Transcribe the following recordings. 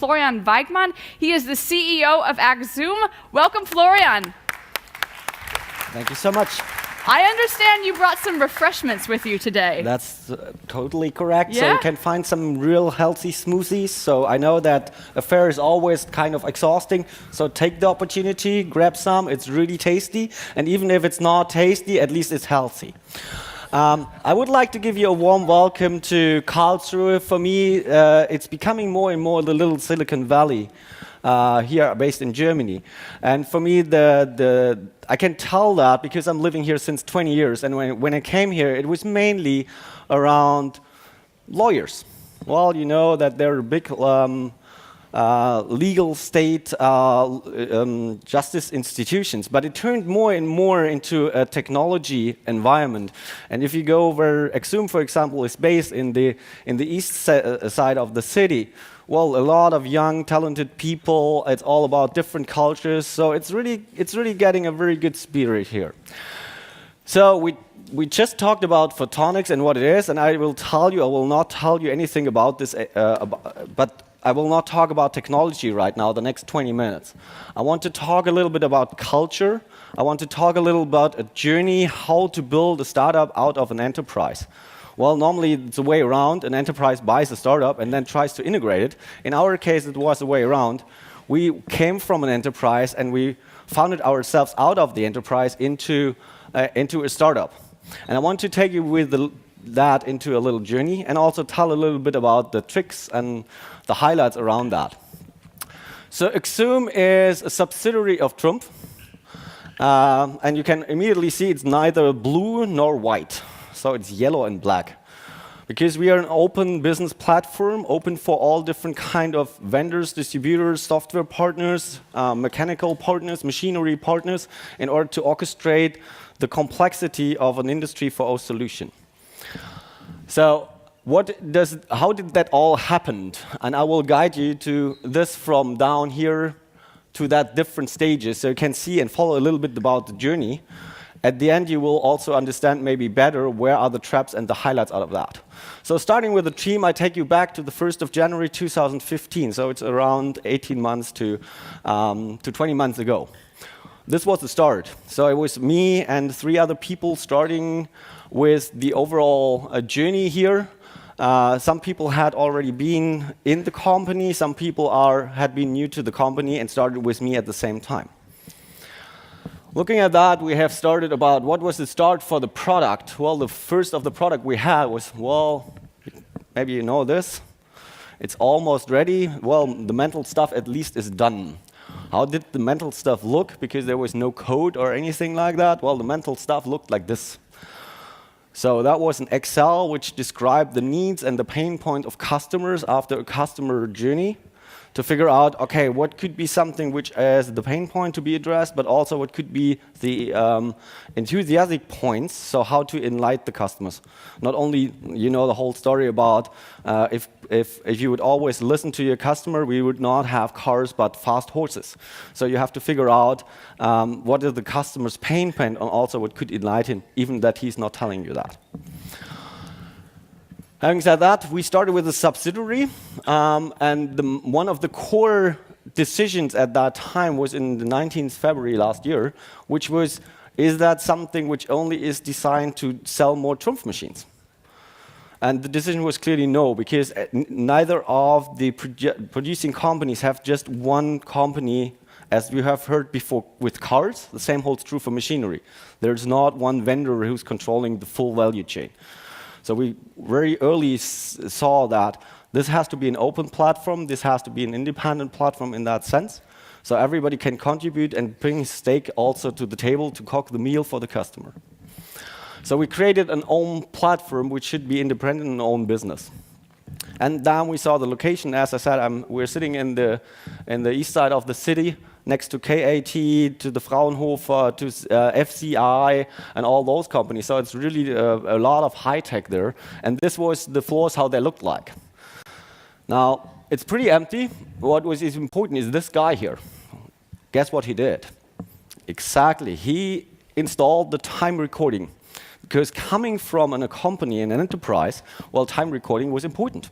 Florian Weigmann. He is the CEO of AXOOM. Welcome, Florian. Thank you so much. I understand you brought some refreshments with you today. That's totally correct. Yeah? So you can find some real healthy smoothies. So I know that a fair is always kind of exhausting. So take the opportunity, grab some. It's really tasty. And even if it's not tasty, at least it's healthy. I would like to give you a warm welcome to Karlsruhe. For me, it's becoming more and more the little Silicon Valley here based in Germany. And for me, I can tell that because I'm living here since 20 years. And when I came here, it was mainly around lawyers. Well, you know that there are big legal state justice institutions, but it turned more and more into a technology environment. And if you go where AXOOM, for example, is based in the east side of the city, well, a lot of young, talented people. It's all about different cultures, so it's really getting a very good spirit here. So we just talked about photonics and what it is, and I will not tell you anything about this, but I will not talk about technology right now, the next 20 minutes. I want to talk a little bit about culture. I want to talk a little about a journey, how to build a startup out of an enterprise. Well, normally it's the way around. An enterprise buys a startup and then tries to integrate it. In our case, it was the way around. We came from an enterprise and we founded ourselves out of the enterprise into a startup. And I want to take you with that into a little journey and also tell a little bit about the tricks and the highlights around that. So AXOOM is a subsidiary of Trump. And you can immediately see it's neither blue nor white. So it's yellow and black. Because we are an open business platform, open for all different kind of vendors, distributors, software partners, mechanical partners, machinery partners, in order to orchestrate the complexity of an Industry 4.0 solution. So how did that all happen? And I will guide you to this from down here to that different stages, so you can see and follow a little bit about the journey. At the end, you will also understand maybe better where are the traps and the highlights out of that. So starting with the team, I take you back to the 1st of January 2015. So it's around 18 months to 20 months ago. This was the start. So it was me and 3 other people starting with the overall journey here. Some people had already been in the company. Some people had been new to the company and started with me at the same time. Looking at that, we have started about what was the start for the product. Well, the first of the product we had was, well, maybe you know this. It's almost ready. Well, the mental stuff at least is done. How did the mental stuff look? Because there was no code or anything like that. Well, the mental stuff looked like this. So that was an Excel which described the needs and the pain point of customers after a customer journey, to figure out, okay, what could be something which is the pain point to be addressed, but also what could be the enthusiastic points, so how to enlighten the customers. Not only, you know, the whole story about if you would always listen to your customer, we would not have cars but fast horses. So you have to figure out what is the customer's pain point and also what could enlighten, even that he's not telling you that. Having said that, we started with a subsidiary, and one of the core decisions at that time was in the 19th February last year, which was, is that something which only is designed to sell more Trumpf machines? And the decision was clearly no, because neither of the producing companies have just one company. As we have heard before with cars, the same holds true for machinery. There's not one vendor who's controlling the full value chain. So we very early saw that this has to be an open platform, this has to be an independent platform in that sense, so everybody can contribute and bring his stake also to the table to cook the meal for the customer. So we created an own platform which should be independent and own business. And then we saw the location. As I said, we're sitting in the east side of the city, next to KAT, to the Fraunhofer, to FCI, and all those companies. So it's really a lot of high tech there. And this was the floors, how they looked like. Now, it's pretty empty. What was important is this guy here. Guess what he did? Exactly. He installed the time recording. Because coming from a company and an enterprise, well, time recording was important.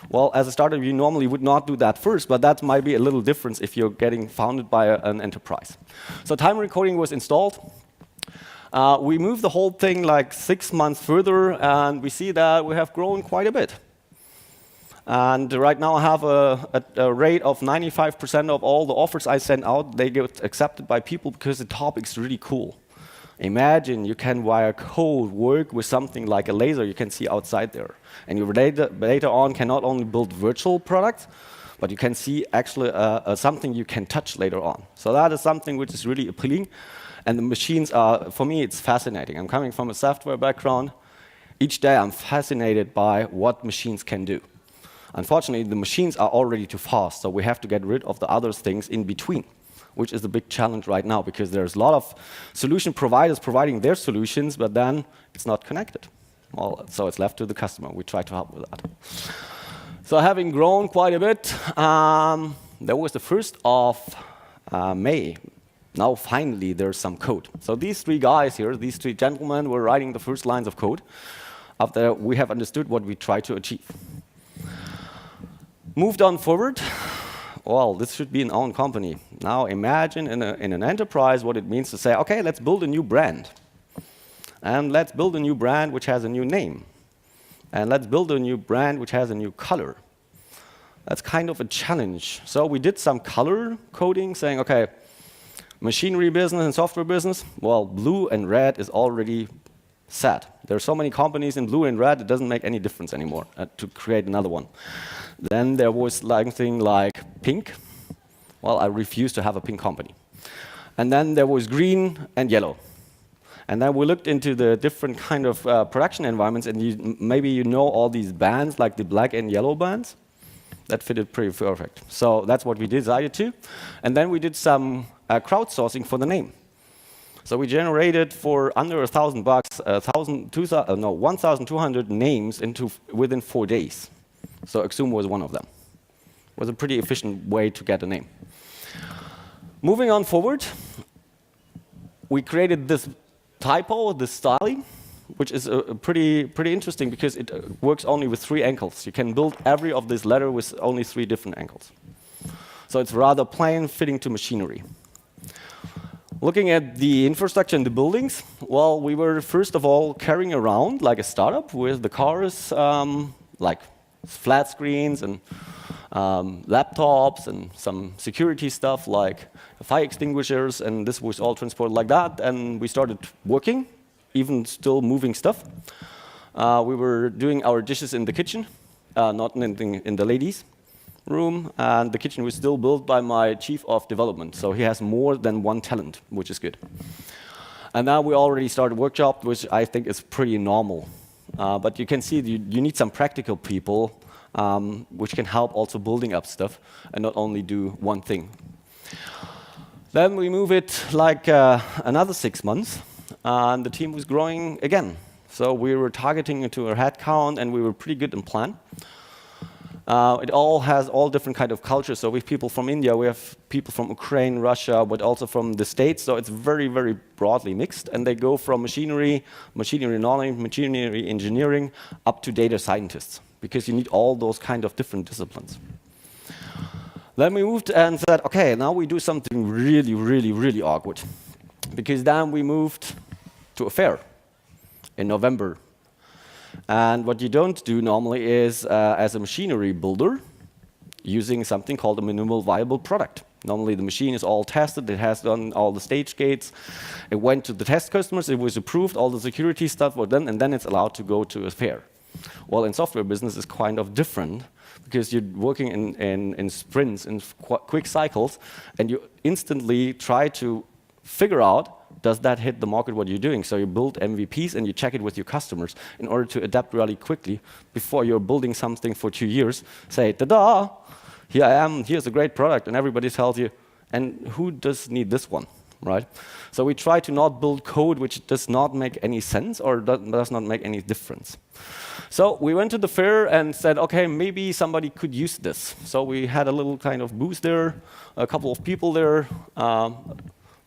Well, as a startup, you normally would not do that first, but that might be a little difference if you're getting founded by an enterprise. So time encoding was installed. We moved the whole thing like 6 months further, and we see that we have grown quite a bit. And right now I have a rate of 95% of all the offers I send out, they get accepted by people because the topic's really cool. Imagine you can, via code, work with something like a laser you can see outside there. And you later on can not only build virtual products, but you can see actually something you can touch later on. So that is something which is really appealing. And the machines are, for me, it's fascinating. I'm coming from a software background. Each day I'm fascinated by what machines can do. Unfortunately, the machines are already too fast, so we have to get rid of the other things in between, which is a big challenge right now because there's a lot of solution providers providing their solutions, but then it's not connected. Well, so it's left to the customer. We try to help with that. So having grown quite a bit, that was the 1st of May. Now finally there's some code. So these 3 guys here, these 3 gentlemen were writing the first lines of code after we have understood what we try to achieve. Moved on forward. Well, this should be an own company. Now imagine in an enterprise what it means to say, okay, let's build a new brand. And let's build a new brand which has a new name. And let's build a new brand which has a new color. That's kind of a challenge. So we did some color coding saying, okay, machinery business and software business, well, blue and red is already set. There are so many companies in blue and red, it doesn't make any difference anymore to create another one. Then there was something like pink. Well, I refused to have a pink company. And then there was green and yellow. And then we looked into the different kind of production environments, and maybe you know all these bands, like the black and yellow bands. That fitted pretty perfect. So that's what we decided to. And then we did some crowdsourcing for the name. So we generated for under $1,000, 1,200 names within 4 days. So AXOOM was one of them. It was a pretty efficient way to get a name. Moving on forward, we created this typo, this styling, which is pretty interesting because it works only with 3 ankles. You can build every of this letter with only 3 different ankles. So it's rather plain, fitting to machinery. Looking at the infrastructure in the buildings, well, we were first of all carrying around like a startup with the cars, like flat screens and laptops and some security stuff like fire extinguishers, and this was all transported like that. And we started working, even still moving stuff. We were doing our dishes in the kitchen, not in the ladies' room, and the kitchen was still built by my chief of development, so he has more than one talent, which is good. And now we already started workshop, which I think is pretty normal. But you can see you need some practical people which can help also building up stuff and not only do one thing. Then we move it like another 6 months, and the team was growing again. So we were targeting into our head count, and we were pretty good in plan. It all has all different kind of cultures. So we have people from India, we have people from Ukraine, Russia, but also from the States. So it's very, very broadly mixed. And they go from machinery knowledge, machinery engineering, up to data scientists, because you need all those kind of different disciplines. Then we moved and said, okay, now we do something really, really, really awkward. Because then we moved to a fair in November. And what you don't do normally is, as a machinery builder, using something called a minimal viable product. Normally the machine is all tested, it has done all the stage gates, it went to the test customers, it was approved, all the security stuff was done, and then it's allowed to go to a fair. Well, in software business it's kind of different, because you're working in sprints, in quick cycles, and you instantly try to figure out, does that hit the market, what you're doing? So you build MVPs and you check it with your customers in order to adapt really quickly before you're building something for 2 years. Say, ta-da, here I am, here's a great product, and everybody tells you, and who does need this one, right? So we try to not build code which does not make any sense or does not make any difference. So we went to the fair and said, okay, maybe somebody could use this. So we had a little kind of booth there, a couple of people there.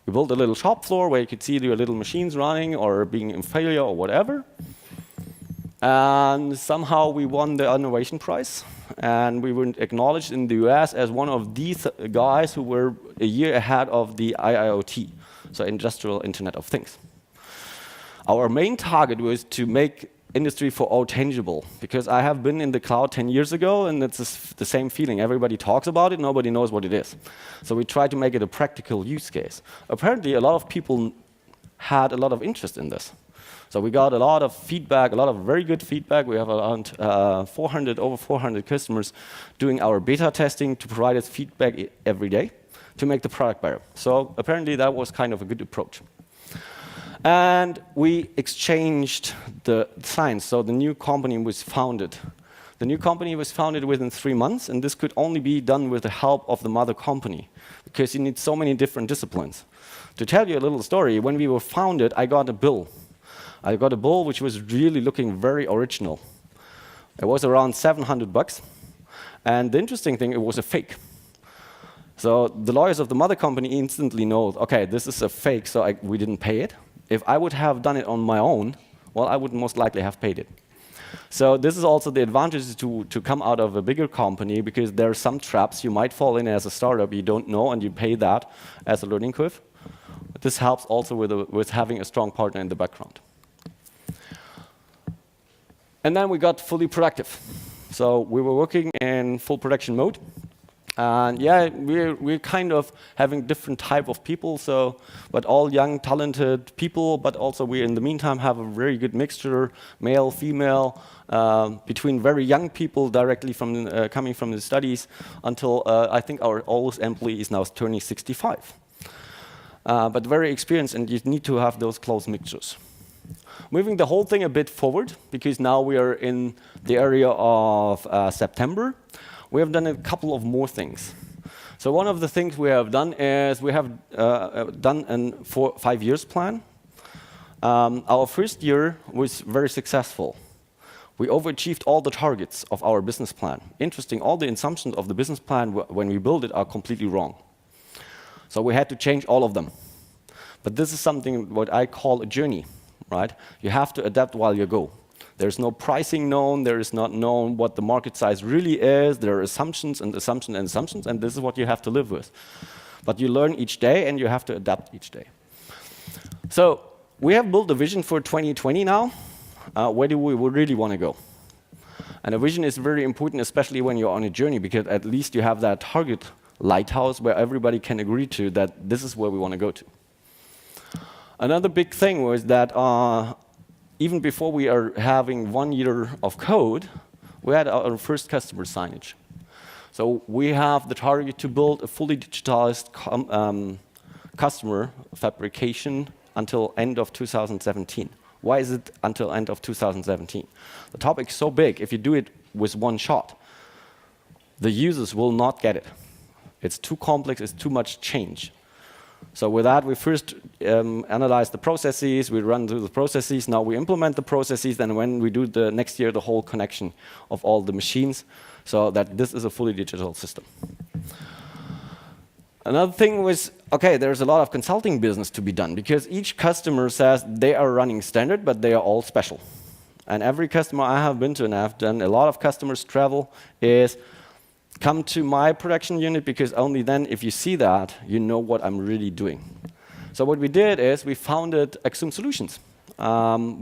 We built a little shop floor where you could see your little machines running or being in failure or whatever. And somehow we won the innovation prize, and we were acknowledged in the US as one of these guys who were a year ahead of the IIoT, so Industrial Internet of Things. Our main target was to make Industry 4.0 tangible, because I have been in the cloud 10 years ago, and it's the same feeling. Everybody talks about it, nobody knows what it is. So we tried to make it a practical use case. Apparently, a lot of people had a lot of interest in this. So we got a lot of feedback, a lot of very good feedback. We have around over 400 customers doing our beta testing to provide us feedback every day to make the product better. So apparently that was kind of a good approach. And we exchanged the science. So the new company was founded. The new company was founded within 3 months, and this could only be done with the help of the mother company, because you need so many different disciplines. To tell you a little story, when we were founded, I got a bill. I got a bill which was really looking very original. It was around $700, and the interesting thing, it was a fake. So the lawyers of the mother company instantly know, okay, this is a fake, so we didn't pay it. If I would have done it on my own, well, I would most likely have paid it. So this is also the advantage to come out of a bigger company, because there are some traps you might fall in as a startup you don't know, and you pay that as a learning curve. This helps also with having a strong partner in the background. And then we got fully productive. So we were working in full production mode. And yeah, we're kind of having different type of people, but all young, talented people, but also we in the meantime have a very good mixture, male, female, between very young people directly from coming from the studies until I think our oldest employee is now turning 65. But very experienced, and you need to have those close mixtures. Moving the whole thing a bit forward, because now we are in the area of September, we have done a couple of more things. So one of the things we have done is we have done a 5 years plan. Our first year was very successful. We overachieved all the targets of our business plan. Interesting, all the assumptions of the business plan when we build it are completely wrong. So we had to change all of them. But this is something what I call a journey, right? You have to adapt while you go. There's no pricing known, there is not known what the market size really is, there are assumptions and assumptions and assumptions, and this is what you have to live with. But you learn each day, and you have to adapt each day. So we have built a vision for 2020 now. Where do we really want to go? And a vision is very important, especially when you're on a journey, because at least you have that target lighthouse where everybody can agree to that this is where we want to go to. Another big thing was that even before we are having 1 year of code, we had our first customer signage. So we have the target to build a fully digitalized customer fabrication until end of 2017. Why is it until end of 2017? The topic is so big, if you do it with one shot, the users will not get it. It's too complex, it's too much change. So with that, we first analyze the processes, we run through the processes, now we implement the processes, and when we do the next year, the whole connection of all the machines, so that this is a fully digital system. Another thing was, okay, there's a lot of consulting business to be done, because each customer says they are running standard, but they are all special. And every customer I have been to, and I've done a lot of customers travel, is come to my production unit, because only then, if you see that, you know what I'm really doing. So what we did is we founded AXOOM Solutions,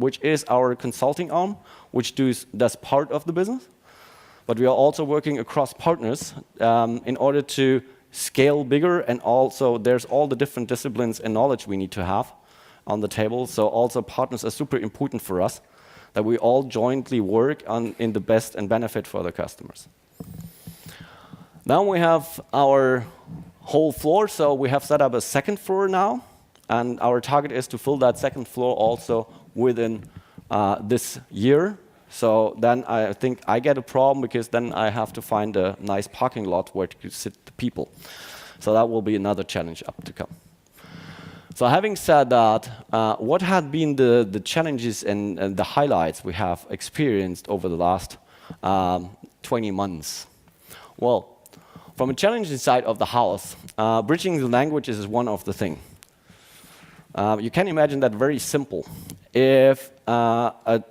which is our consulting arm, which does part of the business. But we are also working across partners in order to scale bigger, and also there's all the different disciplines and knowledge we need to have on the table. So also partners are super important for us, that we all jointly work on in the best and benefit for the customers. Now we have our whole floor, so we have set up a second floor now, and our target is to fill that second floor also within this year. So then I think I get a problem, because then I have to find a nice parking lot where to sit the people. So that will be another challenge up to come. So having said that, what had been the challenges and the highlights we have experienced over the last 20 months? Well, from a challenging side of the house, bridging the languages is one of the things. You can imagine that very simple. If a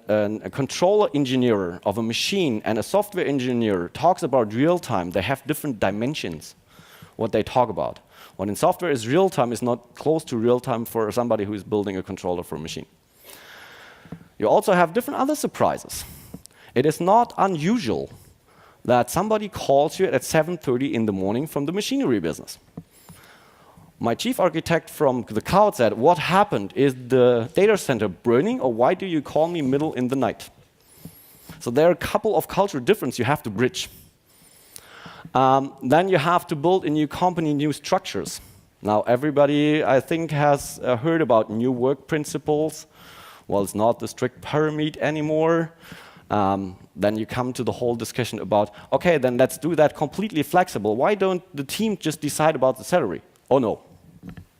controller engineer of a machine and a software engineer talks about real time, they have different dimensions, what they talk about. What in software is real time is not close to real time for somebody who is building a controller for a machine. You also have different other surprises. It is not unusual that somebody calls you at 7:30 in the morning from the machinery business. My chief architect from the cloud said, what happened? Is the data center burning, or why do you call me middle in the night? So there are a couple of cultural differences you have to bridge. Then you have to build in your company new structures. Now everybody, I think, has heard about new work principles. Well, it's not the strict pyramid anymore. Then you come to the whole discussion about, okay, then let's do that completely flexible. Why don't the team just decide about the salary? Oh no,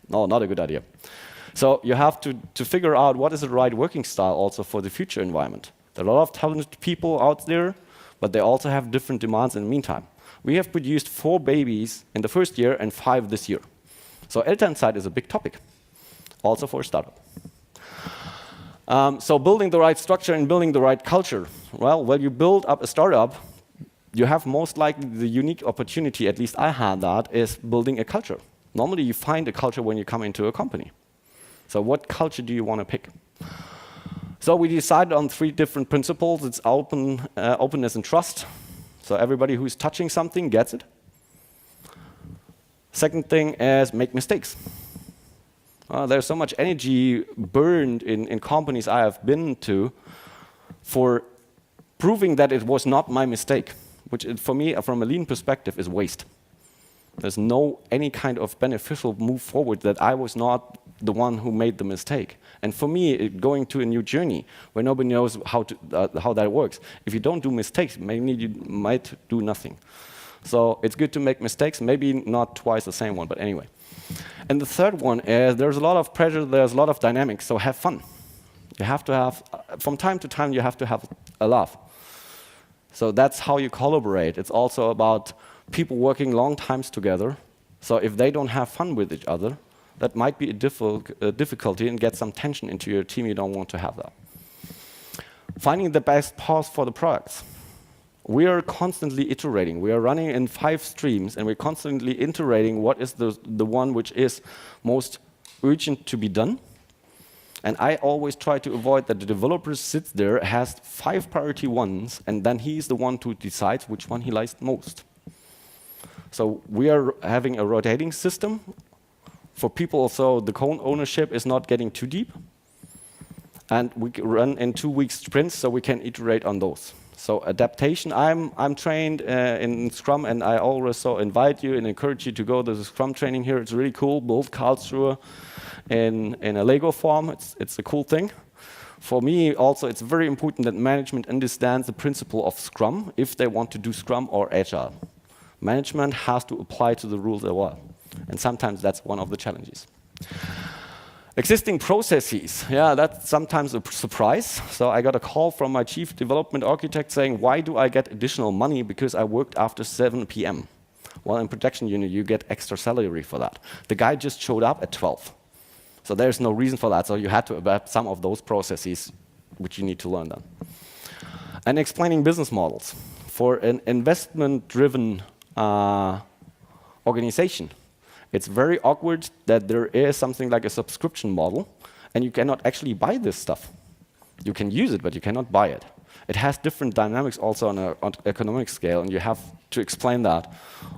no, not a good idea. So you have to figure out what is the right working style also for the future environment. There are a lot of talented people out there, but they also have different demands in the meantime. We have produced 4 babies in the first year and 5 this year. So Elternzeit is a big topic, also for a startup. So building the right structure and building the right culture. Well, when you build up a startup, you have most likely the unique opportunity, at least I had that, is building a culture. Normally you find a culture when you come into a company. So what culture do you want to pick? So we decided on 3 different principles. It's openness and trust. So everybody who's touching something gets it. Second thing is make mistakes. There's so much energy burned in companies I have been to for proving that it was not my mistake, which for me, from a lean perspective, is waste. There's no any kind of beneficial move forward that I was not the one who made the mistake. And for me, going to a new journey where nobody knows how that works, if you don't do mistakes, maybe you might do nothing. So it's good to make mistakes, maybe not twice the same one, but anyway. And the third one is there's a lot of pressure, there's a lot of dynamics, so have fun. You have to have, from time to time, you have to have a laugh. So that's how you collaborate. It's also about people working long times together. So if they don't have fun with each other, that might be a difficulty and get some tension into your team. You don't want to have that. Finding the best path for the products. We are constantly iterating. We are running in 5 streams, and we're constantly iterating what is the one which is most urgent to be done. And I always try to avoid that the developer sits there, has 5 priority ones, and then he's the one who decides which one he likes most. So we are having a rotating system. For people, so the co-ownership is not getting too deep. And we run in 2-week sprints, so we can iterate on those. So adaptation, I'm trained in Scrum, and I also invite you and encourage you to go to the Scrum training here. It's really cool, build culture in a Lego form. It's a cool thing. For me, also, it's very important that management understands the principle of Scrum if they want to do Scrum or Agile. Management has to apply to the rules as well. And sometimes that's one of the challenges. Existing processes, yeah, that's sometimes a surprise. So I got a call from my chief development architect saying, why do I get additional money because I worked after 7 p.m.? Well, in production unit, you get extra salary for that. The guy just showed up at 12. So there's no reason for that. So you had to adapt some of those processes, which you need to learn then. And explaining business models. For an investment-driven organization, it's very awkward that there is something like a subscription model, and you cannot actually buy this stuff. You can use it, but you cannot buy it. It has different dynamics also on an economic scale, and you have to explain that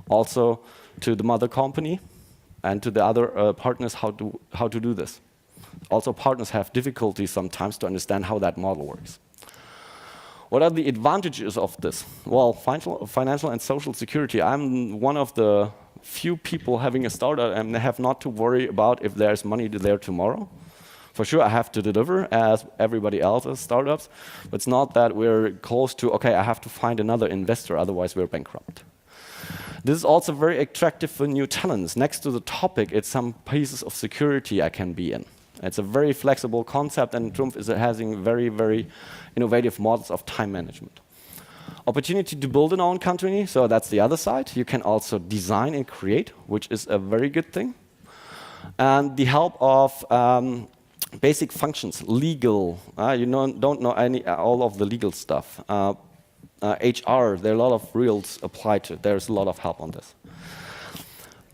also to the mother company and to the other partners how to do this. Also, partners have difficulties sometimes to understand how that model works. What are the advantages of this? Well, financial and social security. I'm one of the few people having a startup and have not to worry about if there's money there tomorrow. For sure, I have to deliver as everybody else's startups, but it's not that we're close to, okay, I have to find another investor, otherwise we're bankrupt. This is also very attractive for new talents. Next to the topic, it's some pieces of security I can be in. It's a very flexible concept, and Trumpf is having very, very innovative models of time management. Opportunity to build an own company, so that's the other side. You can also design and create, which is a very good thing. and the help of basic functions, legal. Don't know all of the legal stuff. HR, there are a lot of rules applied to it. There's a lot of help on this.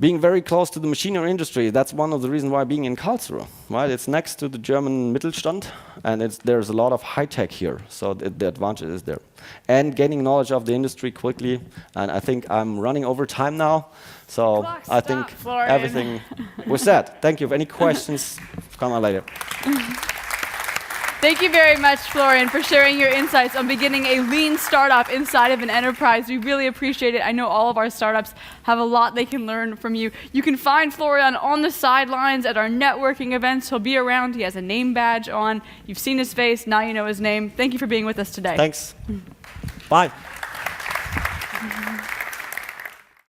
Being very close to the machinery industry, that's one of the reasons why being in Karlsruhe, right? It's next to the German Mittelstand, and there's a lot of high-tech here, so the advantage is there. And gaining knowledge of the industry quickly, and I think I'm running over time now, so I think Florian. everything was said. Thank you. If any questions, come on later. Thank you very much, Florian, for sharing your insights on beginning a lean startup inside of an enterprise. We really appreciate it. I know all of our startups have a lot they can learn from you. You can find Florian on the sidelines at our networking events. He'll be around. He has a name badge on. You've seen his face. Now you know his name. Thank you for being with us today. Thanks. Bye.